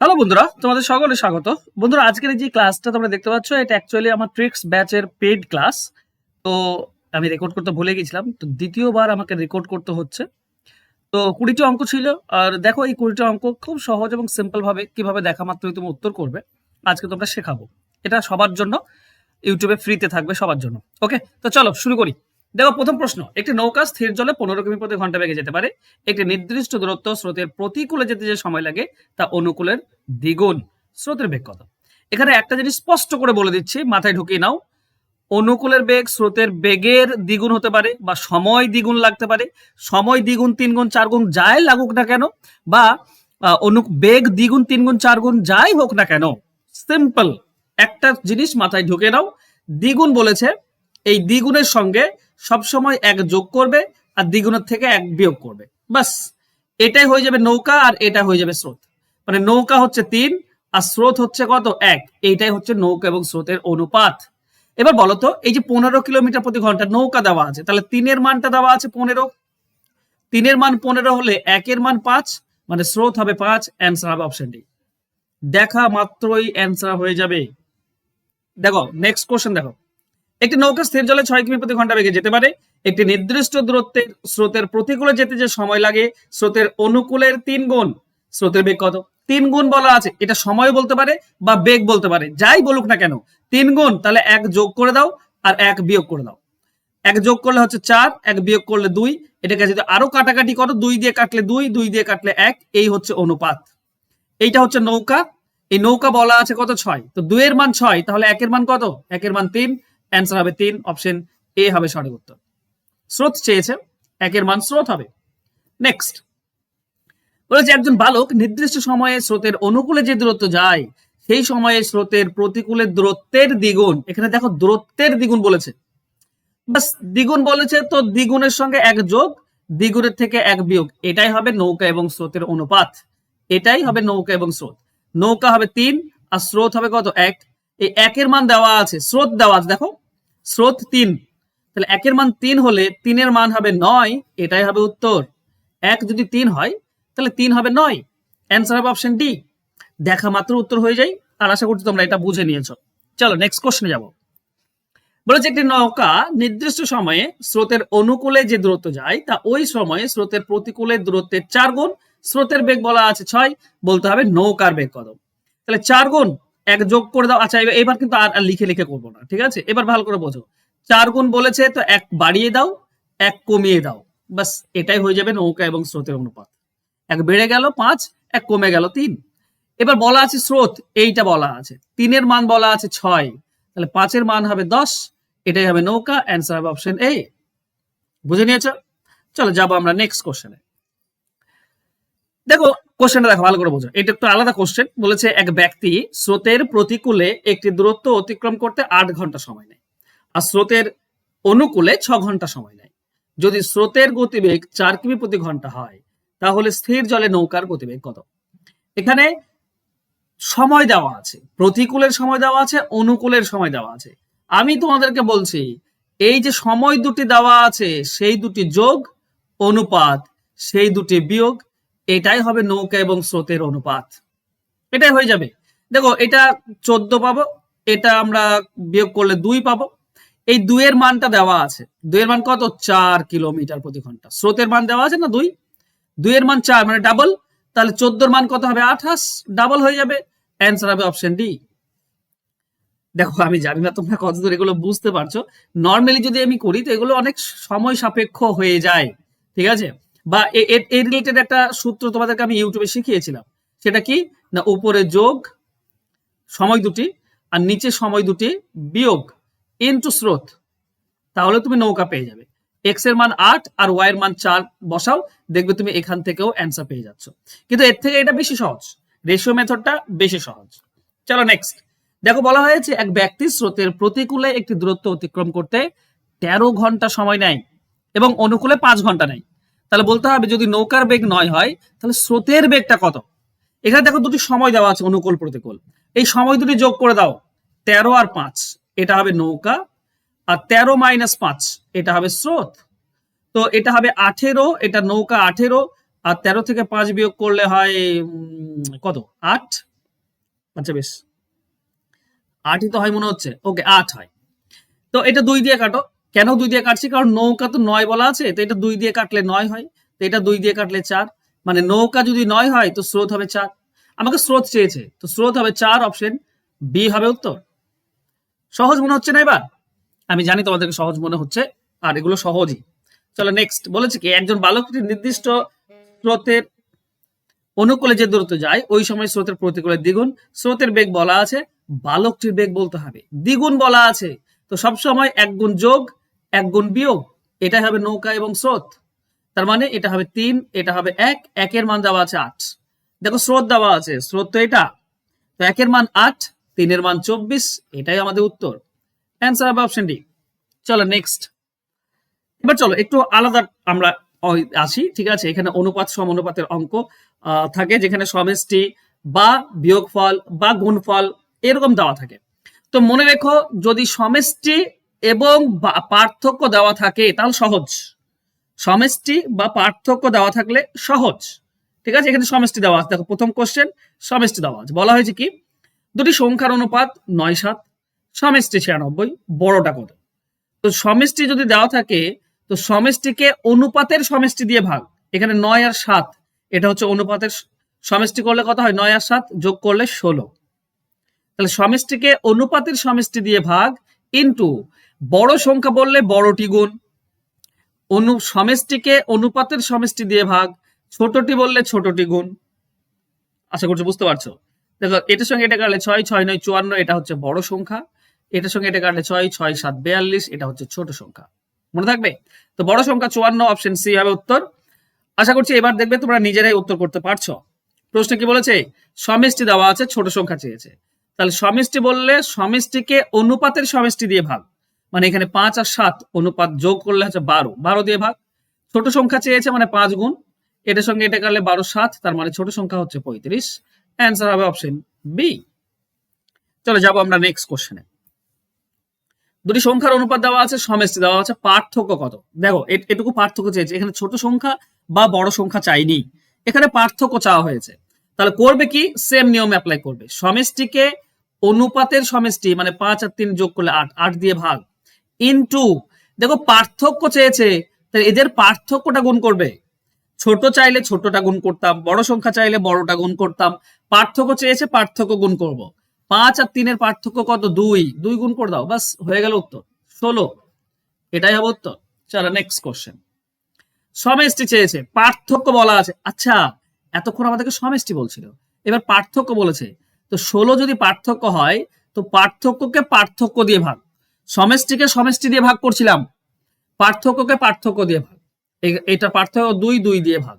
Hello বন্ধুরা, তোমাদের সকলে স্বাগত। বন্ধুরা, আজকের এই যে ক্লাসটা তোমরা দেখতে পাচ্ছ, এটা অ্যাকচুয়ালি আমার ট্রিক্স ব্যাচের পেইড ক্লাস। তো আমি রেকর্ড করতে ভুলে গেছিলাম, তো দ্বিতীয়বার আমাকে রেকর্ড করতে হচ্ছে। তো 20টি অঙ্ক ছিল, আর দেখো এই 20টি অঙ্ক খুব সহজ এবং সিম্পল ভাবে কিভাবে দেখা মাত্রই তুমি উত্তর করবে আজকে তোমরা শেখাবো। এটা সবার জন্য, ইউটিউবে ফ্রিতে থাকবে সবার জন্য। ওকে, তো চলো শুরু করি। দেখো, প্রথম প্রশ্ন, একটি নৌকা স্থির জলে 15 কিমি প্রতি ঘন্টা বেগে যেতে পারে। একটি নির্দিষ্ট দূরত্ব স্রোতের প্রতিকূলে যেতে যে সময় লাগে তা অনুকূলের দ্বিগুণ। স্রোতের বেগ কত? এখানে একটা জিনিস স্পষ্ট করে বলে দিচ্ছি, মাথায় ঢুকিয়ে নাও। অনুকূলের বেগ স্রোতের বেগের দ্বিগুণ হতে পারে, বা সময় দ্বিগুণ লাগতে পারে। সময় দ্বিগুণ, 3 গুণ, 4 গুণ যাই লাগুক না কেন, বা বেগ দ্বিগুণ, 3 গুণ, 4 গুণ যাই হোক না কেন, সিম্পল একটা জিনিস মাথায় ঢুকে নাও। দ্বিগুণ বলেছে, এই দ্বিগুণের সঙ্গে সবসময় এক যোগ করবে, আর দ্বিগুণের থেকে এক বিয়োগ করবে, বাস। এটাই হয়ে যাবে নৌকা, আর এটা হয়ে যাবে স্রোত। মানে নৌকা হচ্ছে 3 আর স্রোত হচ্ছে কত? 1। এইটাই হচ্ছে নৌকা এবং স্রোতের অনুপাত। এবার বলতো, এই যে 15 কিলোমিটার প্রতি ঘন্টা নৌকা দেওয়া আছে, তাহলে 3-এর মানটা দেওয়া আছে 15। 3-এর মান 15 হলে 1-এর মান 5, মানে স্রোত হবে 5। অ্যান্সার হবে অপশন ডি। দেখা মাত্রই অ্যান্সার হয়ে যাবে। দেখো নেক্সট কোশ্চেন, দেখো, একটি নৌকা স্থির জলে 6 কিমি প্রতি ঘন্টা বেগে যেতে পারে। একটি নির্দিষ্ট দূরত্বের স্রোতের প্রতিকূলে যেতে যে সময় লাগে স্রোতের অনুকূলের 3 গুণ। স্রোতের বেগ কত? 3 গুণ বলা আছে, এটা সময় বলতে পারে বা বেগ বলতে পারে, যাই বলুক না কেন। 3 গুণ, তাহলে 1 যোগ করে দাও আর 1 বিয়োগ করে দাও। 1 যোগ করলে হচ্ছে 4, 1 বিয়োগ করলে 2। এটাকে যদি আরো কাটাকাটি করো, 2 দিয়ে কাটলে 2, 2 দিয়ে কাটলে 1, এই হচ্ছে অনুপাত। এইটা হচ্ছে নৌকা। এই নৌকা বলা আছে কত? 6। তো 2 এর মান 6, তাহলে 1 এর মান কত? 1 এর মান 3। অ্যান্সার হবে 3, অপশন এ হবে সঠিক উত্তর। স্রোত চেয়েছে, 1 এর মান স্রোত হবে। নেক্সট বলেছে, একজন বালক নির্দিষ্ট সময়ে স্রোতের অনুকূলে যে দূরত্ব যায় সেই সময়ে স্রোতের প্রতিকূলের দূরত্বের দ্বিগুণ। এখানে দেখো দূরত্বের দ্বিগুণ বলেছে, বাস দ্বিগুণ বলেছে, তো দ্বিগুণের সঙ্গে এক যোগ, দ্বিগুণের থেকে এক বিয়োগ। এটাই হবে নৌকা এবং স্রোতের অনুপাত। এটাই হবে নৌকা এবং স্রোত। নৌকা হবে 3 আর স্রোত হবে কত? 1। এই 1 এর মান দেওয়া আছে, স্রোত দেওয়া আছে, দেখো স্রোত 3, তাহলে 1 এর মান 3 হলে 3 এর মান হবে 9। এটাই হবে উত্তর। 1 যদি 3 হয় তাহলে 3 হবে 9। অ্যান্সার হবে অপশন ডি। দেখা মাত্র উত্তর হয়ে যায়, আর আশা করছি তোমরা এটা বুঝে নিয়েছো। চলো নেক্সট কোশ্চেনে যাবো। বলেছে, একটি নৌকা নির্দিষ্ট সময়ে স্রোতের অনুকূলে যে দূরত্ব যায় তা ওই সময়ে স্রোতের প্রতিকূলের দূরত্বের 4 গুণ। স্রোতের বেগ বলা আছে 6, বলতে হবে নৌকার বেগ কত। তাহলে 4 গুণ, 1 যোগ করে দাও। আচ্ছা, এবার কিন্তু আর লিখে লিখে করবো না, ঠিক আছে? এবার ভালো করে বোঝো। 4 গুণ বলেছে, তো 1 বাড়িয়ে দাও, 1 কমিয়ে দাও, বাস। এটাই হয়ে যাবে নৌকা এবং স্রোতের অনুপাত। 1 বেড়ে গেল 5, 1 কমে গেল 3। এবার বলা আছে স্রোত, এইটা বলা আছে 3 এর মান বলা আছে 6, তাহলে 5 এর মান হবে 10। এটাই হবে নৌকা। অ্যান্সার হবে অপশন এ। বুঝে নিয়েছ? চলো যাবো আমরা নেক্সট কোশ্চেনে। দেখো কোশ্চেনটা দেখো, ভালো করে বোঝো, এটা একটু আলাদা কোশ্চেন। বলেছে, এক ব্যক্তি স্রোতের প্রতিকূলে একটি দূরত্ব অতিক্রম করতে 8 ঘন্টা সময় নেয়, আর স্রোতের অনুকূলে 6 ঘন্টা সময় নেয়। যদি স্রোতের গতিবেগ 4 কিমি প্রতি ঘন্টা হয় তাহলে স্থির জলে নৌকার গতিবেগ কত? এখানে সময় দেওয়া আছে, প্রতিকূলের সময় দেওয়া আছে, অনুকূলের সময় দেওয়া আছে। আমি তোমাদেরকে বলছি, এই যে সময় দুটি দেওয়া আছে সেই দুটি যোগ, অনুপাত সেই দুটি বিয়োগ, এটাই হবে নৌকা এবং স্রোতের অনুপাত। এটাই হয়ে যাবে। দেখো, এটা 14 পাবো, এটা আমরা বিয়োগ করলে 2 পাবো। এই 2 এর মানটা দেওয়া আছে, 2 এর মান কত? 4 কিলোমিটার প্রতি ঘন্টা। স্রোতের মান দেওয়া আছে না 2, 2 এর মান 4, মানে ডাবল। তাহলে 14 এর মান কত হবে? 28, ডাবল হয়ে যাবে। অ্যান্সার হবে অপশন ডি। দেখো, আমি জানি না তোমরা কতদূর এগুলো বুঝতে পারছো। নর্মালি যদি আমি করি তো এগুলো অনেক সময় সাপেক্ষ হয়ে যায়, ঠিক আছে? বা এর রিলেটেড একটা সূত্র তোমাদেরকে আমি ইউটিউবে শিখিয়েছিলাম। সেটা কি না, উপরে যোগ সময় দুটি আর নিচে সময় দুটি বিয়োগ ইনটু স্রোত, তাহলে তুমি নৌকা পেয়ে যাবে। এক্স এর মান 8 আর ওয়াই এর মান 4 বসাও, দেখবে তুমি এখান থেকেও অ্যান্সার পেয়ে যাচ্ছ। কিন্তু এর থেকে এটা বেশি সহজ, রেশিও মেথডটা বেশি সহজ। চলো নেক্সট। দেখো, বলা হয়েছে এক ব্যক্তি স্রোতের প্রতিকূলে একটি দূরত্ব অতিক্রম করতে 13 ঘন্টা সময় নেয় এবং অনুকূলে 5 ঘন্টা নেয়। তাহলে বলতে হবে, যদি নৌকার বেগ 9 হয় তাহলে স্রোতের বেগটা কত? এখানে দেখো দুটি সময় দেওয়া আছে, অনুকূল প্রতিকূল। এই সময় দুটি যোগ করে দাও, 13 আর 5, এটা হবে নৌকা। আর 13 মাইনাস 5, এটা হবে স্রোত। তো এটা হবে 18, এটা নৌকা 18, আর 13 থেকে 5 বিয়োগ করলে হয় কত? 8। আচ্ছা বেশ, 8ই তো হয় মনে হচ্ছে। ওকে, 8 হয়। তো এটা 2 দিয়ে কাটো। কেন 2 দিয়ে কাটছি? কারণ নৌকা তো 9 বলা আছে, তো এটা 2 দিয়ে কাটলে 9 হয়। তো এটা 2 দিয়ে কাটলে 4, মানে নৌকা যদি 9 হয় তো স্রোত হবে 4। আমাকে স্রোত চেয়েছে, তো স্রোত হবে 4, অপশন বি হবে উত্তর। সহজ মনে হচ্ছে না এবার? আমি জানি তোমাদেরকে সহজ মনে হচ্ছে, আর এগুলো সহজই। চলো নেক্সট, বলেছে কি একজন বালক নির্দিষ্ট স্রোতের অনুকূলে যে দূরত্ব যায় ওই সময় স্রোতের প্রতিকূলে দ্বিগুণ। স্রোতের বেগ বলা আছে, বালকটির বেগ বলতে হবে, দ্বিগুণ বলা আছে, তো সবসময় 1 গুণ যোগ 1 গুণ বিয়োগ, এটাই হবে নৌকা এবং স্রোত। তার মানে এটা হবে 3, এটা হবে 1, 1 মান দেওয়া আছে 8। দেখো স্রোত দেওয়া আছে, স্রোত তো এটা, তো 1 মান 8, 3 মান 24, এটাই আমাদের উত্তর। অ্যান্সার হবে অপশন ডি। চলো নেক্সট, এবার চলো একটু আলাদা আমরা আসি, ঠিক আছে? এখানে অনুপাত সমানুপাতের অঙ্ক থাকে, যেখানে সমষ্টি বা বিয়োগফল বা গুণফল এরকম দেওয়া থাকে। তো মনে রেখো, যদি সমষ্টি এবং পার্থক্য দেওয়া থাকে তাহলে সহজ, সমষ্টি বা পার্থক্য দেওয়া থাকলে সহজ, ঠিক আছে? এখানে সমষ্টি দেওয়া আছে, দেখো প্রথম কোশ্চেন সমষ্টি দেওয়া আছে, বলা হয়েছে কি দুটি সংখ্যার অনুপাত 9-7, সমষ্টি 96, বড়টা কত? তো সমষ্টি যদি দেওয়া থাকে তো সমষ্টিকে অনুপাতের সমষ্টি দিয়ে ভাগ। এখানে 9 আর 7 এটা হচ্ছে অনুপাতের সমষ্টি, করলে কত হয়? 9 আর 7 যোগ করলে 16। তাহলে সমষ্টিকে অনুপাতের সমষ্টি দিয়ে ভাগ ইনটু বড় সংখ্যা বললে বড়টি গুণ, সমষ্টিকে অনুপাতের সমষ্টি দিয়ে ভাগ, ছোটটি বললে ছোটটি গুণ। আশা করছি বুঝতে পারছো। দেখো এটার সঙ্গে এটা কাটলে 6, 6 9 54, এটা হচ্ছে বড় সংখ্যা। এটার সঙ্গে এটা কাটলে 6, 6 7 42, এটা হচ্ছে ছোট সংখ্যা। মনে থাকবে? তো বড় সংখ্যা 54, অপশন সি হবে উত্তর। আশা করছি এবার দেখবে তোমরা নিজেরাই উত্তর করতে পারছো। প্রশ্ন কি বলেছে? সমষ্টি দেওয়া আছে, ছোট সংখ্যা চেয়েছে, তাহলে সমষ্টি বললে সমষ্টিকে অনুপাতের সমষ্টি দিয়ে ভাগ, মানে এখানে 5 আর 7 অনুপাত যোগ করলে হচ্ছে 12, 12 দিয়ে ভাগ। ছোট সংখ্যা চেয়েছে মানে 5 গুণ, এটার সঙ্গে এটা কাটলে 12 7, তার মানে ছোট সংখ্যা হচ্ছে 35। অ্যান্সার হবে অপশন বি। চলো যাবো আমরা নেক্সট কোশ্চেনে। দুটি সংখ্যার অনুপাত দেওয়া আছে, সমষ্টি দেওয়া আছে, পার্থক্য কত? দেখো এটুকু পার্থক্য চেয়েছে, এখানে ছোট সংখ্যা বা বড় সংখ্যা চাইনি, এখানে পার্থক্য চাওয়া হয়েছে। তাহলে করবে কি? সেম নিয়ম অ্যাপ্লাই করবে, সমষ্টিকে অনুপাতের সমষ্টি মানে 5 আর 3 যোগ করলে 8, 8 দিয়ে ভাগ ইনটু, দেখো পার্থক্য চেয়েছে, তাহলে এদের পার্থক্যটা গুণ করবে। ছোট চাইলে ছোটটা গুণ করতাম, বড় সংখ্যা চাইলে বড়টা গুণ করতাম, পার্থক্য চেয়েছে পার্থক্য গুণ করব। 5 আর 3 পার্থক্য কত? 2, 2 গুণ করে দাও, বাস হয়ে গেল উত্তর 16, এটাই হবে উত্তর। চলো নেক্সট কোশ্চেন। সমষ্টি চেয়েছে, পার্থক্য বলা আছে। আচ্ছা এতক্ষণ আমাদেরকে সমষ্টি বলছিল, এবার পার্থক্য বলেছে, তো 16 যদি পার্থক্য হয় তো পার্থক্যকে পার্থক্য দিয়ে ভাগ, সমষ্টিকে সমষ্টি দিয়ে ভাগ করছিলাম, পার্থক্যকে পার্থক্য দিয়ে ভাগ, এটা পার্থক্য 2, 2 দিয়ে ভাগ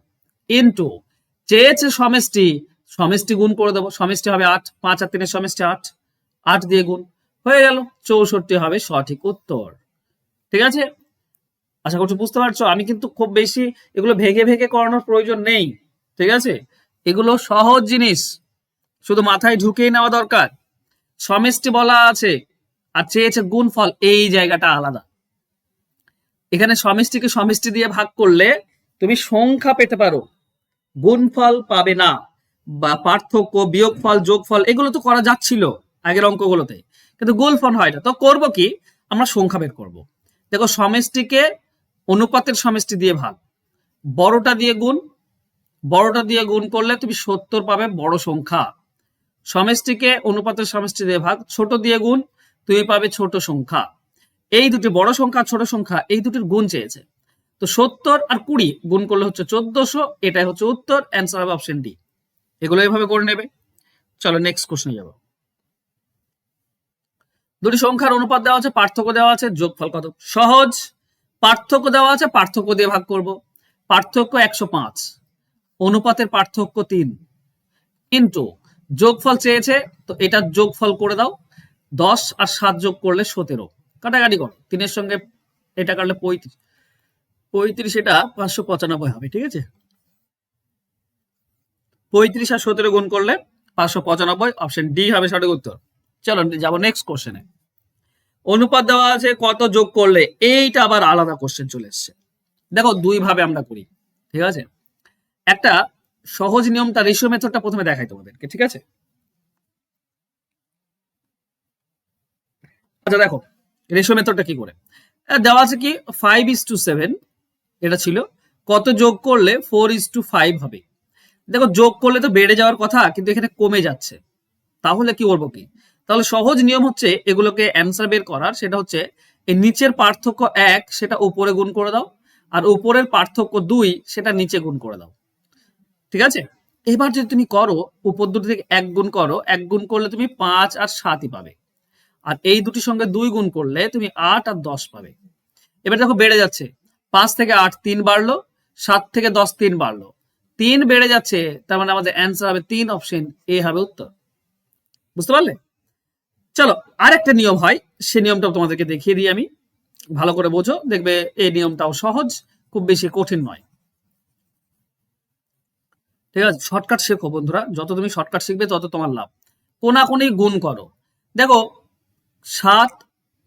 ইনটু চেয়েছে সমষ্টি, সমষ্টি গুণ করে দেবো, সমষ্টি হবে 8, 5 আর 3 সমষ্টি 8, 8 দিয়ে গুণ হয়ে গেল 64 হবে সঠিক উত্তর। ঠিক আছে, আশা করছি বুঝতে পারছো। আমি কিন্তু খুব বেশি এগুলো ভেঙে ভেঙে করানোর প্রয়োজন নেই, ঠিক আছে? এগুলো সহজ জিনিস, শুধু মাথায় ঢুকিয়ে নেওয়া দরকার। সমষ্টি বলা আছে আর চেয়েছে গুণফল, এই জায়গাটা আলাদা। এখানে সমষ্টিকে সমষ্টি দিয়ে ভাগ করলে তুমি সংখ্যা পেতে পারো, গুণফল পাবে না, বা পার্থক্য বিয়োগফল যোগফল এগুলো তো করা যাচ্ছিল আগের অঙ্কগুলোতে, কিন্তু গুণফল হয় না। তো করব কি? আমরা সংখ্যা বের করব। দেখো সমষ্টিকে অনুপাতের সমষ্টি দিয়ে ভাগ, বড়টা দিয়ে গুণ, বড়টা দিয়ে গুণ করলে তুমি 70 পাবে, বড় সংখ্যা। সমষ্টিকে অনুপাতের সমষ্টি দিয়ে ভাগ, ছোট দিয়ে গুণ, তুমি পাবে ছোট সংখ্যা। এই দুটি বড় সংখ্যা ছোট সংখ্যা এই দুটির গুণ চেয়েছে, তো 70 আর 20 গুণ করলে হচ্ছে 1400, এটাই হচ্ছে উত্তর। অ্যান্সার হবে অপশন ডি। এগুলো এভাবে করে নেবে। চলো নেক্সট কোশ্চেনে যাব। দুটি সংখ্যার অনুপাত দেওয়া আছে, পার্থক্য দেওয়া আছে, যোগফল কত? সহজ, পার্থক্য দেওয়া আছে, পার্থক্য দিয়ে ভাগ করব। পার্থক্য 105, অনুপাতের পার্থক্য 3 কিন্তু যোগফল চেয়েছে, তো এটা যোগফল করে দাও, 10 আর 7 যোগ করলে 17, কাটাকাটি করো, 3 সঙ্গে এটা কাটলে 35, 35 এটা 595 হবে, ঠিক আছে? 35 আর 17 গুণ করলে 595, অপশন ডি হবে সঠিক উত্তর। চলো যাবো নেক্সট কোশ্চেনে। অনুপাত দেওয়া আছে, কত যোগ করলে, এইটা আবার আলাদা কোশ্চেন চলে এসছে। দেখো দুই ভাবে আমরা করি, ঠিক আছে? একটা সহজ নিয়মটা রেশিও মেথডটা প্রথমে দেখাই তোমাদেরকে, ঠিক আছে? আচ্ছা দেখো রেশিও মেথডটা কি করে দেওয়া আছে কি 5:7 এটা ছিল, কত যোগ করলে 4:5 হবে। দেখো যোগ করলে তো বেড়ে যাওয়ার কথা, কিন্তু এখানে কমে যাচ্ছে, তাহলে কি করবো কি, তাহলে সহজ নিয়ম হচ্ছে এগুলোকে অ্যান্সার বের করার, সেটা হচ্ছে এই নিচের পার্থক্য 1 সেটা উপরে গুণ করে দাও, আর উপরের পার্থক্য 2 সেটা নিচে গুণ করে দাও। ঠিক আছে, এবার যদি তুমি করো উপর দুটো থেকে 1 গুণ করো, 1 গুণ করলে তুমি 5 আর 7ই পাবে, আর এই দুটির সঙ্গে 2 গুণ করলে তুমি 8 আর 10 পাবে। এবার দেখো বেড়ে যাচ্ছে, 5 থেকে 8 3 বাড়লো, 7 থেকে 10 3 বাড়লো, 3 বেড়ে যাচ্ছে, তার মানে আমাদের অ্যান্সার হবে 3, অপশন এ হবে উত্তর। বুঝতে পারলে? চলো আরেকটা নিয়ম হয়, সে নিয়মটাও তোমাদেরকে দেখিয়ে দিই আমি, ভালো করে বোঝো, দেখবে এই নিয়মটাও সহজ, খুব বেশি কঠিন নয়। ঠিক আছে, শর্টকাট শেখো বন্ধুরা, যত তুমি শর্টকাট শিখবে তত তোমার লাভ। কোনাকুনি গুণ করো, দেখো 7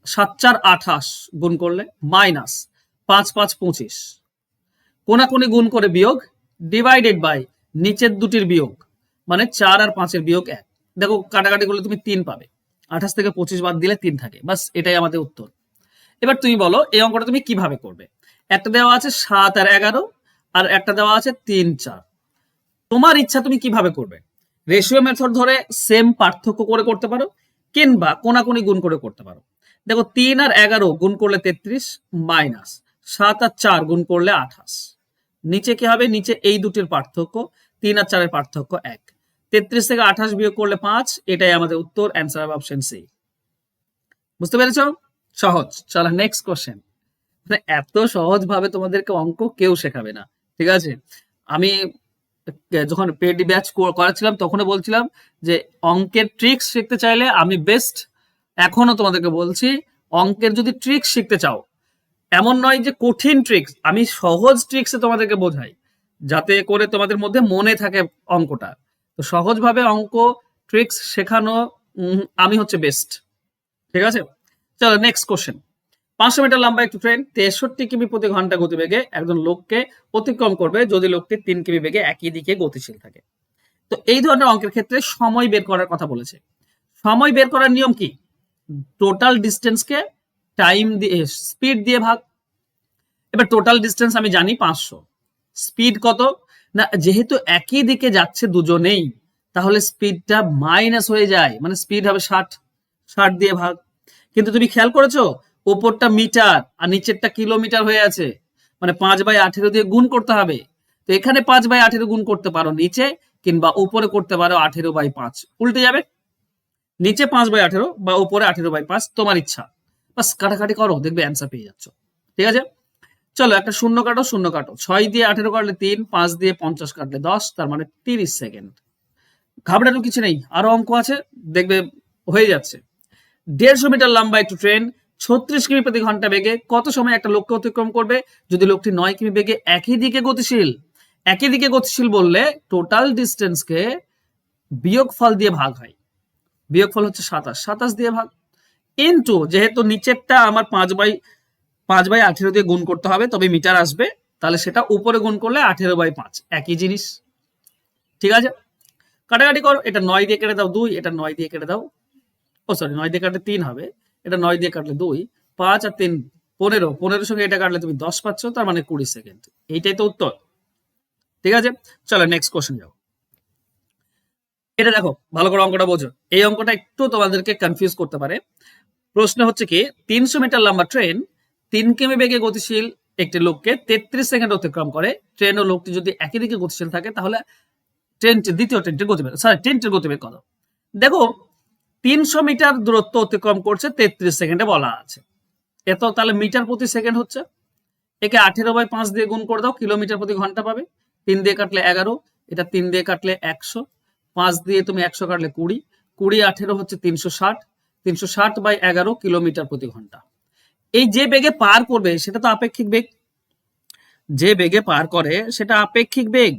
7 4 28 গুণ করলে মাইনাস 5 5 25, কোনাকুনি গুণ করে বিয়োগ, ডিভাইডেড বাই নিচের দুটির বিয়োগ, মানে 4 আর 5 এর বিয়োগ 1। দেখো কাটাকাটি করলে তুমি 3 পাবে, 28 থেকে 25 বাদ দিলে 3 থাকে, বাস এটাই আমাদের উত্তর। এবার তুমি বলো এই অঙ্কটা তুমি কিভাবে করবে। একটা দেওয়া আছে 7 আর 11, আর একটা দেওয়া আছে 3 4। তোমার ইচ্ছা তুমি কিভাবে করবে, রেশিও মেথড ধরে সেম পার্থক্য করে করতে পারো, কিংবা কোনাকুনি গুণ করে করতে পারো। দেখো 3 আর 11 গুণ করলে 33, মাইনাস 7 আর 4 গুণ করলে 28, নিচে কি হবে, নিচে এই দুটির পার্থক্য 3 আর 4 এর পার্থক্য 1, 33 থেকে 28 বিয়োগ করলে 5, এটাই আমাদের উত্তর, অ্যান্সার হবে অপশন সি। বুঝতে পেরেছ? সহজ। চলো নেক্সট কোশ্চেন। এত সহজ ভাবে তোমাদেরকে অঙ্ক কেউ শেখাবে না, ঠিক আছে। আমি যখন পেড ব্যাচ করাচ্ছিলাম তখনও বলছিলাম যে অঙ্কের ট্রিক্স শিখতে চাইলে আমি বেস্ট, এখনো তোমাদেরকে বলছি অঙ্কের যদি ট্রিক্স শিখতে চাও, এমন নয় যে কঠিন ট্রিক্স, আমি সহজ ট্রিক্সে তোমাদেরকে বোঝাই যাতে করে তোমাদের মধ্যে মনে থাকে অঙ্কটা। তো সহজভাবে অঙ্ক ট্রিক্স শেখানো আমি হচ্ছে বেস্ট, ঠিক আছে। চলো নেক্সট কোশ্চেন। 500 মিটার লম্বা একটি ট্রেন 63 কিমি প্রতি ঘন্টা গতিবেগে একজন লোককে অতিক্রম করবে যদি লোকটি 3 কিমি বেগে একই দিকে গতিশীল থাকে। তো এই ধরনের অঙ্কের ক্ষেত্রে সময় বের করার কথা বলেছে। সময় বের করার নিয়ম কি, টোটাল ডিস্টেন্সকে টাইম দিয়ে স্পিড দিয়ে ভাগ। এবার টোটাল ডিস্টেন্স আমি জানি 500, স্পিড কত না, যেহেতু একই দিকে যাচ্ছে দুজনেই, তাহলে স্পিডটা মাইনাস হয়ে যায়, মানে স্পিড হবে 60, 60 দিয়ে ভাগ। কিন্তু তুমি খেয়াল করেছো উপরটা মিটার আর নিচেরটা কিলোমিটার হয়ে আছে, মানে 5/18 দিয়ে গুণ করতে হবে। তো এখানে 5/18 গুণ করতে পারো নিচে, কিংবা উপরে করতে পারো 18/5, উল্টে যাবে, নিচে 5/18 বা উপরে 18/5, তোমার ইচ্ছা। বাস কাটাকাটি করো, দেখবে অ্যান্সার পেয়ে যাচ্ছ। ঠিক আছে, চলো একটা শূন্য কাটো, শূন্য কাটো, 6 দিয়ে 18 কাটলে 3, 5 দিয়ে 50 কাটলে 10, তার মানে 30 সেকেন্ড। ঘাবড়ানোর কিছু নেই, আরো অঙ্ক আছে, দেখবে হয়ে যাচ্ছে। 150 মিটার লম্বা একটি ট্রেন 36 কিমি প্রতি ঘন্টা বেগে কত সময় একটা লোককে অতিক্রম করবে যদি লোকটি 9 কিমি বেগে একই দিকে গতিশীল। একই দিকে গতিশীল বললে টোটাল ডিস্টেন্সকে বিয়োগফল দিয়ে ভাগ হয়, বিয়োগফল হচ্ছে 27, 27 দিয়ে ভাগ, ইনটু যেহেতু নিচেরটা আমার 5/18 দিয়ে গুণ করতে হবে তবে মিটার আসবে, তাহলে সেটা উপরে গুণ করলে 18/5, একই জিনিস। ঠিক আছে, কাটাকাটি করো, এটা 9 দিয়ে কেটে দাও 2, এটা 9 দিয়ে কেটে দাও, ও সরি 9 দিয়ে কাটলে 3 হবে, এটা 9 দিয়ে কাটলে 2, 5 আর 3 15, 15 সঙ্গে এটা কাটলে তুমি 10 পাচ্ছ, তার মানে 20 সেকেন্ড, এইটাই তো উত্তর। ঠিক আছে, চলো নেক্সট কোশ্চেন যাও। এটা দেখো ভালো করে অঙ্কটা বোঝো, এই অঙ্কটা একটু তোমাদেরকে কনফিউজ করতে পারে। প্রশ্ন হচ্ছে কি 300 মিটার লম্বা ট্রেন 3 কিমি বেগে গতিশীল একটি লোককে 33 সেকেন্ড অতিক্রম করে, ট্রেন ও লোকটি যদি একই দিকে গতিশীল থাকে তাহলে দ্বিতীয় ট্রেনটির গতিবেগ, সরি ট্রেনটির গতিবেগ কত। দেখো 300 মিটার দূরত্ব অতিক্রম করছে 33 সেকেন্ডে বলা আছে, এত তাহলে মিটার প্রতি সেকেন্ড হচ্ছে, একে 18/5 দিয়ে গুণ করে দাও, কিলোমিটার প্রতি ঘন্টা পাবে, 3 দিয়ে কাটলে 11, এটা 3 দিয়ে কাটলে 100, 5 দিয়ে তুমি 100 কাটলে 20, 20 18 হচ্ছে 360, 360/11 কিলোমিটার প্রতি ঘন্টা। এই যে বেগে পার করবে সেটা তো আপেক্ষিক বেগ, যে বেগে পার করে সেটা আপেক্ষিক বেগ,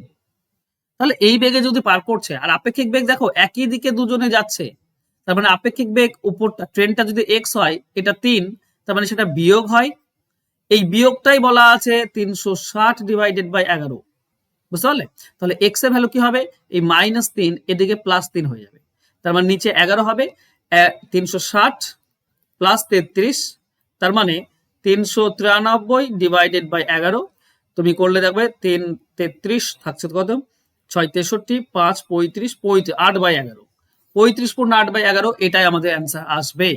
তাহলে এই বেগে যদি পার করছে আর আপেক্ষিক বেগ দেখো একই দিকে দুজনে যাচ্ছে, তার মানে আপেক্ষিক বেগ উপরটা ট্রেনটা যদি এক্স হয় এটা 3, তার মানে সেটা বিয়োগ হয়, এই বিয়োগটাই বলা আছে 360/11, বুঝতে পারলে। তাহলে এক্স এর ভ্যালু কি হবে, এই -3 এদিকে +3 হয়ে যাবে, তার মানে নিচে 11 হবে, 360 প্লাস 33, তার মানে 393 ডিভাইডেড বাই 11, তুমি করলে দেখবে 3 33 থাকছে কত, 6 63, 5 35, 8/11, 35 পূর্ণ 8/11, এটাই আমাদের অ্যান্সার আসবে।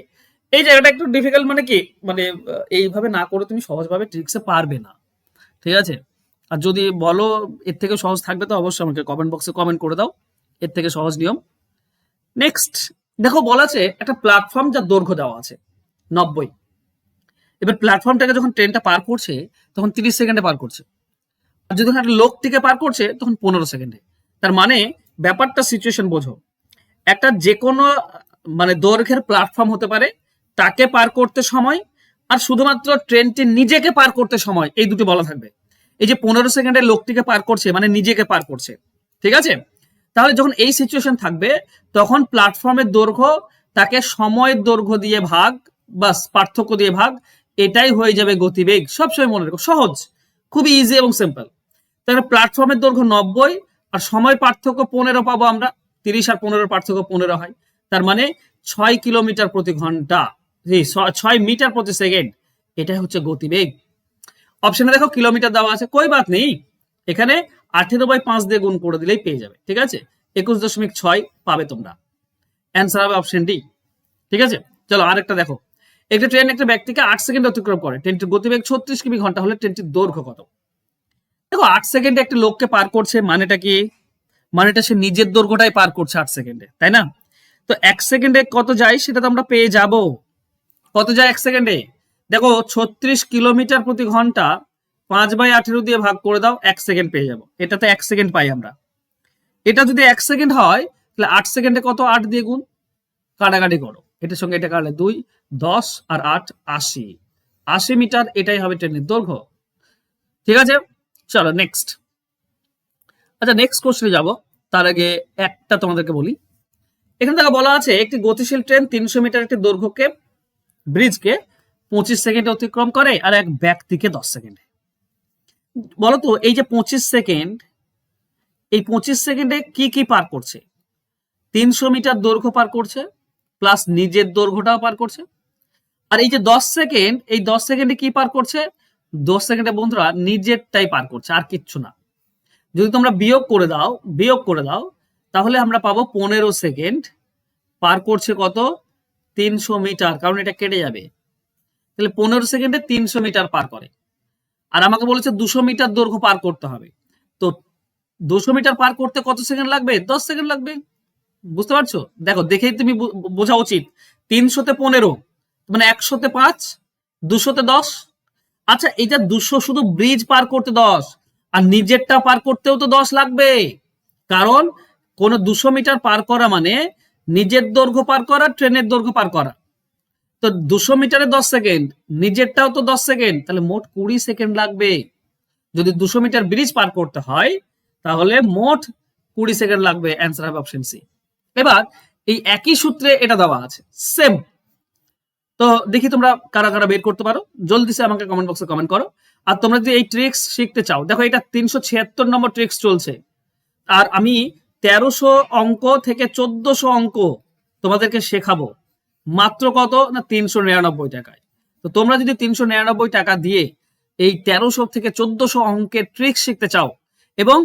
এই জায়গাটা একটু ডিফিকাল্ট, মানে কি, মানে এইভাবে না করে তুমি সহজভাবে ট্রিক্সে পারবে না, ঠিক আছে? আর যদি বলো এর থেকে সহজ থাকবে তো অবশ্যই আমাকে কমেন্ট বক্সে কমেন্ট করে দাও, এর থেকে সহজ নিয়ম। নেক্সট দেখো, বলা আছে একটা প্ল্যাটফর্ম যার দৈর্ঘ্য দেওয়া আছে 90। এবার প্ল্যাটফর্মটাকে যখন ট্রেনটা পার করছে তখন 30 সেকেন্ডে পার করছে, আর যদি একটা লোক থেকে পার করছে তখন 15 সেকেন্ডে। তার মানে ব্যাপারটা সিচুয়েশন বোঝো, একটা যে কোনো মানে দৈর্ঘ্যের প্ল্যাটফর্ম হতে পারে, তাকে পার করতে সময় আর শুধুমাত্র ট্রেনটি নিজেকে পার করতে সময়, এই দুটি বলা থাকবে। এই যে 15 সেকেন্ডে লোকটিকে পার করছে মানে নিজেকে পার করছে, ঠিক আছে? তাহলে যখন এই সিচুয়েশন থাকবে তখন প্ল্যাটফর্মের দৈর্ঘ্য তাকে সময়ের দৈর্ঘ্য দিয়ে ভাগ, বাস পার্থক্য দিয়ে ভাগ, এটাই হয়ে যাবে গতিবেগ। সবসময় মনে রাখো, সহজ, খুবই ইজি এবং সিম্পল। তাহলে প্ল্যাটফর্মের দৈর্ঘ্য 90 আর সময় পার্থক্য 15 পাবো আমরা, 30 আর 15 পার্থক্য 15 হয়, তার মানে 6 কিলোমিটার প্রতি ঘন্টা, 6 মিটার প্রতি সেকেন্ড, এটাই হচ্ছে গতিবেগ। অপশনে দেখো কিলোমিটার দেওয়া আছে, কই বাত নেই, এখানে 18/5 দিয়ে গুণ করে দিলেই পেয়ে যাবে, ঠিক আছে? 21.6 পাবে তোমরা, অ্যান্সার হবে অপশন ডি, ঠিক আছে? চলো আরেকটা দেখো, একটা ট্রেন একটা ব্যক্তিকে 8 সেকেন্ড অতিক্রম করে, ট্রেনটির গতিবেগ 36 কিমি ঘন্টা হলে ট্রেনটির দৈর্ঘ্য কত? দেখো 8 সেকেন্ডে একটা লোককে পার করছে, মানেটা কি? মানেটা সে নিজের দৈর্ঘ্যটাই পার করছে 8 সেকেন্ডে, তাই না? তো 1 সেকেন্ডে কত যায় সেটা তো আমরা পেয়ে যাব। কত যায় 1 সেকেন্ডে? দেখো 36 কিলোমিটার প্রতি ঘন্টা 5/18 দিয়ে ভাগ করে দাও, 1 সেকেন্ড পেয়ে যাব। এটাতে 1 সেকেন্ড পাই আমরা। এটা যদি 1 সেকেন্ড হয় তাহলে 8 সেকেন্ডে কত, 8 দিয়ে গুণ, কাটাকাটি করো, এটার সঙ্গে এটা কাটলে 2, 10 আর 8 80, 80 মিটার, এটাই হবে ট্রেনের দৈর্ঘ্য, ঠিক আছে? চলো নেক্সট। আচ্ছা নেক্সট কোশ্চেনে যাব, তার আগে একটা তোমাদেরকে বলি। এখানে থেকে বলা আছে একটি গতিশীল ট্রেন 300 মিটার একটি দৈর্ঘ্যকে ব্রিজকে 25 সেকেন্ডে অতিক্রম করে আর এক ব্যক্তিকে 10 সেকেন্ডে। বলতো এই যে 25 সেকেন্ড, এই 25 সেকেন্ডে কি কি পার করছে? 300 মিটার দৈর্ঘ্য পার করছে, প্লাস নিজের দৈর্ঘ্যটাও পার করছে। আর এই যে 10 সেকেন্ড, এই 10 সেকেন্ডে কি পার করছে? 10 সেকেন্ডে বন্ধুরা নিজেরটাই পার করছে, আর কিচ্ছু না। যদি তোমরা বিয়োগ করে দাও তাহলে আমরা পাবো 15 সেকেন্ড পার করছে কত? 300 মিটার, কারণ এটা কেটে যাবে। তাহলে 15 সেকেন্ডে 300 মিটার পার করে, আর আমাকে বলেছে 200 মিটার দৈর্ঘ্য পার করতে হবে। তো 200 মিটার পার করতে কত সেকেন্ড লাগবে? 10 সেকেন্ড লাগবে। বুঝতে পারছো? দেখো দেখেই তুমি বোঝা উচিত, 300-তে 15 মানে 100-তে 5, 200-তে 10। আচ্ছা এটা 200 শুধু ব্রিজ পার করতে 10, আর নিজেরটা পার করতেও তো 10 লাগবে, কারণ কোন 200 মিটার পার করা মানে নিজের দৈর্ঘ্য পার করা, ট্রেনের দৈর্ঘ্য পার করা। তো 200 মিটারে 10 সেকেন্ড, নিজেরটাও তো 10 সেকেন্ড, তাহলে মোট 20 সেকেন্ড লাগবে। যদি 200 মিটার ব্রিজ পার করতে হয় তাহলে মোট 20 সেকেন্ড লাগবে, অ্যান্সার হবে অপশন সি। এবার এই একই সূত্রে এটা দেওয়া আছে সেম, তো দেখি তোমরা কারা কারা বের করতে পারো, জলদি সে আমাকে কমেন্ট বক্সে কমেন্ট করো। আর তোমরা যদি এই ট্রিক্স শিখতে চাও, দেখো এটা 376 নম্বর ট্রিক্স চলছে, আর আমি 1300 অঙ্ক থেকে 1400 অঙ্ক তোমাদেরকে শেখাবো মাত্র কত না 399 টাকায়। তো তোমরা যদি 399 টাকা দিয়ে এই 1300 থেকে 1400 অঙ্কের ট্রিক্স শিখতে চাও, এবং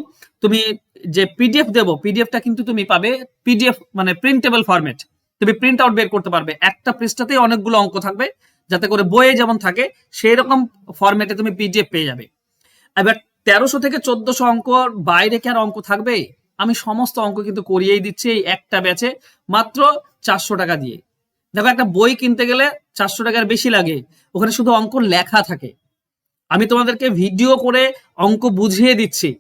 তুমি যে পিডিএফ দেবো, পিডিএফটা কিন্তু তুমি পাবে পিডিএফ মানে প্রিন্টেবল ফরম্যাট, তুমি প্রিন্ট আউট বের করতে পারবে, একটা পৃষ্ঠাতেই অনেকগুলো অঙ্ক থাকবে, যাতে করে বইয়ে যেমন থাকে সেই রকম ফরম্যাটে তুমি পিডিএফ পেয়ে যাবে। এবার 1300 থেকে 1400 অঙ্ক বাইরে কি আর অঙ্ক থাকবে? আমি সমস্ত অঙ্ক কিন্তু করিয়েই দিচ্ছি এই একটা ব্যাচে মাত্র 400 টাকা দিয়ে। দেখো একটা বই কিনতে গেলে 400 টাকার বেশি লাগে, ওখানে শুধু অঙ্ক লেখা থাকে, আমি তোমাদেরকে ভিডিও করে অঙ্ক বুঝিয়ে দিচ্ছি,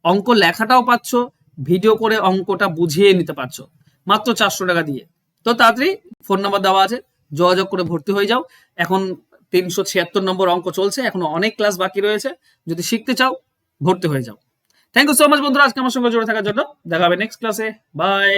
অঙ্ক লেখাটাও পাচ্ছ, ভিডিও করে অঙ্কটা বুঝিয়ে নিতে পারছো মাত্র 400 টাকা দিয়ে। তো তাড়াতাড়ি ফোন নাম্বার দেওয়া আছে, যোগাযোগ করে ভর্তি হয়ে যাও। এখন 376 নম্বর অঙ্ক চলছে, এখনো অনেক ক্লাস বাকি রয়েছে, যদি শিখতে চাও ভর্তি হয়ে যাও। থ্যাংক ইউ সো মাচ বন্ধুরা আজকে আমার সঙ্গে জুড়ে থাকার জন্য। দেখা হবে নেক্সট ক্লাসে, বাই।